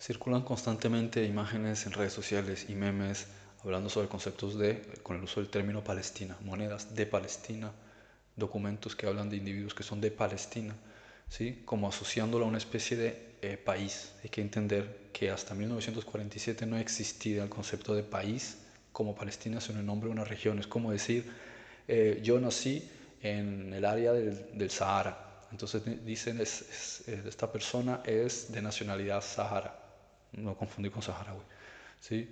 Circulan constantemente imágenes en redes sociales y memes hablando sobre conceptos con el uso del término Palestina, monedas de Palestina, documentos que hablan de individuos que son de Palestina, ¿sí? Como asociándolo a una especie de país. Hay que entender que hasta 1947 no existía el concepto de país como Palestina, sino el nombre de una región. Es como decir, yo nací en el área del Sahara. Entonces dicen, esta persona es de nacionalidad sahara, no confundir con saharaui, ¿sí?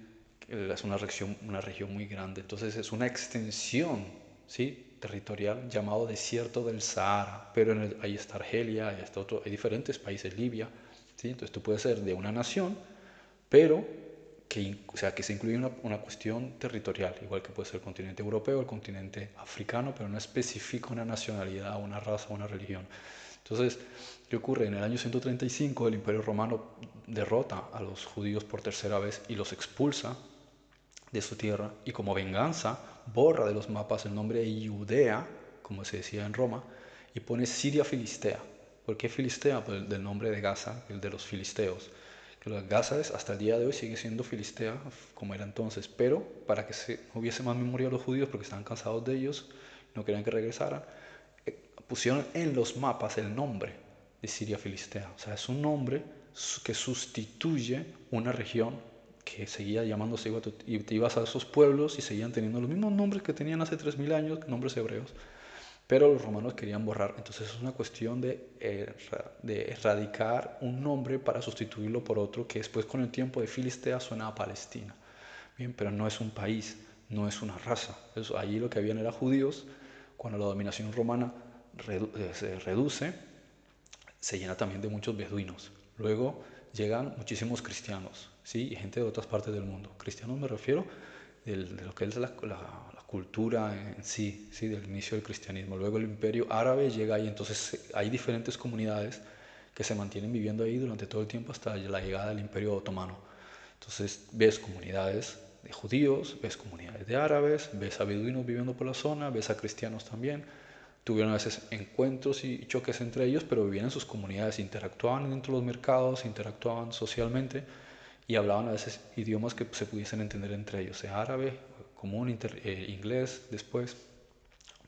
Es una región muy grande, entonces es una extensión, ¿sí? Territorial llamado desierto del Sahara, pero ahí está Argelia, ahí está hay diferentes países, Libia, ¿sí? Entonces tú puedes ser de una nación, pero o sea, que se incluye una cuestión territorial, igual que puede ser el continente europeo, el continente africano, pero no especifica una nacionalidad, una raza, una religión. Entonces, ¿qué ocurre? En el año 135 el Imperio Romano derrota a los judíos por tercera vez y los expulsa de su tierra, y como venganza borra de los mapas el nombre de Judea, como se decía en Roma, y pone Siria Filistea. ¿Por qué Filistea? Pues del nombre de Gaza, el de los filisteos. Que Gaza hasta el día de hoy sigue siendo Filistea, como era entonces, pero para que no hubiese más memoria de los judíos, porque estaban cansados de ellos, no querían que regresaran, pusieron en los mapas el nombre de Siria Filistea. O sea, es un nombre que sustituye una región que seguía llamándose, y te ibas a esos pueblos y seguían teniendo los mismos nombres que tenían hace 3000 años, nombres hebreos, pero los romanos querían borrar. Entonces es una cuestión de erradicar un nombre para sustituirlo por otro que después con el tiempo de Filistea suena a Palestina. Bien, pero no es un país, no es una raza. Allí lo que habían era judíos. Cuando la dominación romana se reduce, se llena también de muchos beduinos. Luego llegan muchísimos cristianos, ¿sí? Y gente de otras partes del mundo. Cristianos me refiero de lo que es la cultura en sí, ¿sí? Del inicio del cristianismo. Luego el imperio árabe llega ahí, entonces hay diferentes comunidades que se mantienen viviendo ahí durante todo el tiempo hasta la llegada del imperio otomano. Entonces ves comunidades de judíos, ves comunidades de árabes, ves a beduinos viviendo por la zona, ves a cristianos también. Tuvieron a veces encuentros y choques entre ellos, pero vivían en sus comunidades, interactuaban dentro de los mercados, interactuaban socialmente y hablaban a veces idiomas que se pudiesen entender entre ellos, sea árabe, común, inglés después,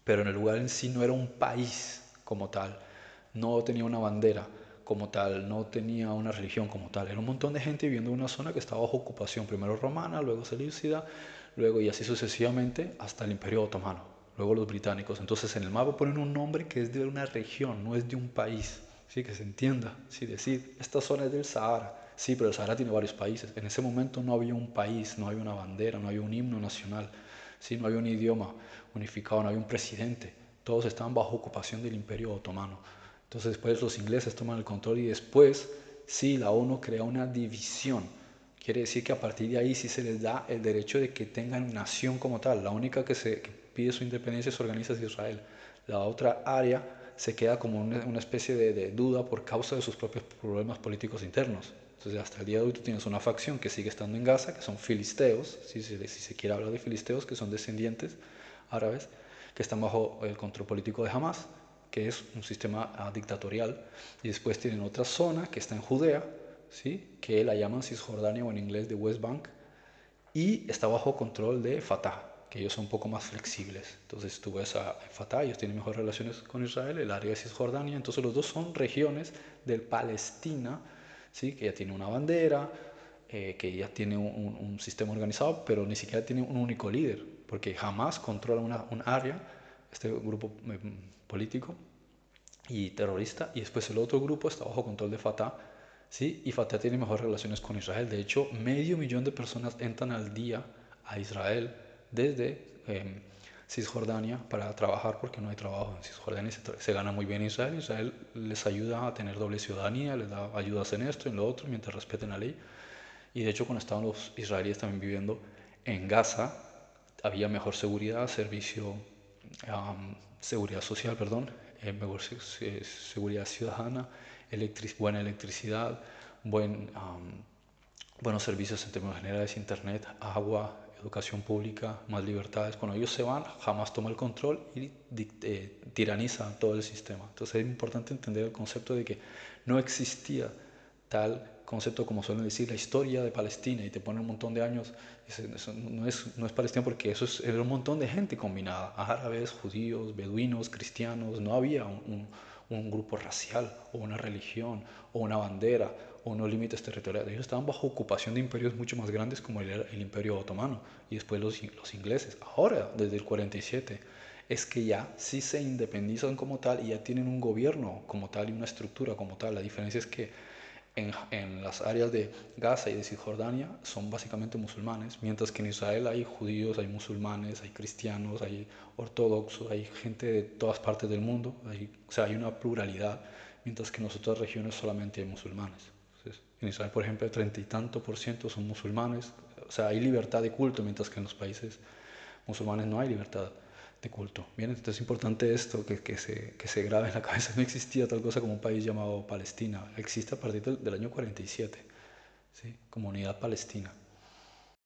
pero en el lugar en sí no era un país como tal, no tenía una bandera como tal, no tenía una religión como tal, era un montón de gente viviendo en una zona que estaba bajo ocupación, primero romana, luego seleucida, luego y así sucesivamente hasta el Imperio Otomano, luego los británicos. Entonces en el mapa ponen un nombre que es de una región, no es de un país, ¿sí? Que se entienda, ¿sí? Decir, esta zona es del Sahara, sí, pero el Sahara tiene varios países. En ese momento no había un país, no había una bandera, no había un himno nacional, ¿sí? No había un idioma unificado, no había un presidente. Todos estaban bajo ocupación del Imperio Otomano. Entonces después los ingleses toman el control y después sí, la ONU crea una división. Quiere decir que a partir de ahí sí se les da el derecho de que tengan nación como tal. La única que pide su independencia se organiza es Israel. La otra área se queda como una especie de duda por causa de sus propios problemas políticos internos. Entonces hasta el día de hoy tú tienes una facción que sigue estando en Gaza, que son filisteos, si se quiere hablar de filisteos, que son descendientes árabes, que están bajo el control político de Hamas, que es un sistema dictatorial. Y después tienen otra zona que está en Judea, ¿sí? Que la llaman Cisjordania o en inglés de West Bank, y está bajo control de Fatah, que ellos son un poco más flexibles. Entonces tú ves a Fatah, ellos tienen mejores relaciones con Israel, el área de Cisjordania, entonces los dos son regiones del Palestina, ¿sí? Que ya tiene una bandera, que ya tiene un sistema organizado, pero ni siquiera tiene un único líder, porque jamás controla un área, este grupo político y terrorista, y después el otro grupo está bajo control de Fatah, ¿sí? Y Fatah tiene mejores relaciones con Israel. De hecho, 500.000 de personas entran al día a Israel desde Cisjordania para trabajar, porque no hay trabajo en Cisjordania, se gana muy bien en Israel. Israel les ayuda a tener doble ciudadanía, les da ayudas en esto y en lo otro, mientras respeten la ley. Y de hecho, cuando estaban los israelíes también viviendo en Gaza, había mejor seguridad, seguridad social, perdón, mejor seguridad ciudadana, buena electricidad, buenos servicios en términos generales, internet, agua, educación pública, más libertades. Cuando ellos se van, jamás toma el control y tiraniza todo el sistema. Entonces es importante entender el concepto de que no existía tal concepto como suelen decir la historia de Palestina y te ponen un montón de años. Eso no es Palestina porque era un montón de gente combinada, árabes, judíos, beduinos, cristianos. No había un grupo racial o una religión o una bandera o unos límites territoriales. Ellos estaban bajo ocupación de imperios mucho más grandes como el Imperio Otomano y después los ingleses. Ahora, desde el 47, es que ya sí se independizan como tal y ya tienen un gobierno como tal y una estructura como tal. La diferencia es que en las áreas de Gaza y de Cisjordania son básicamente musulmanes, mientras que en Israel hay judíos, hay musulmanes, hay cristianos, hay ortodoxos, hay gente de todas partes del mundo, o sea, hay una pluralidad, mientras que en las otras regiones solamente hay musulmanes. Entonces, en Israel, por ejemplo, el 30 y tanto por ciento son musulmanes, o sea, hay libertad de culto, mientras que en los países musulmanes no hay libertad de culto. Bien, entonces es importante esto, que se grabe en la cabeza. No existía tal cosa como un país llamado Palestina. Existe a partir del año 47, ¿sí? Comunidad palestina.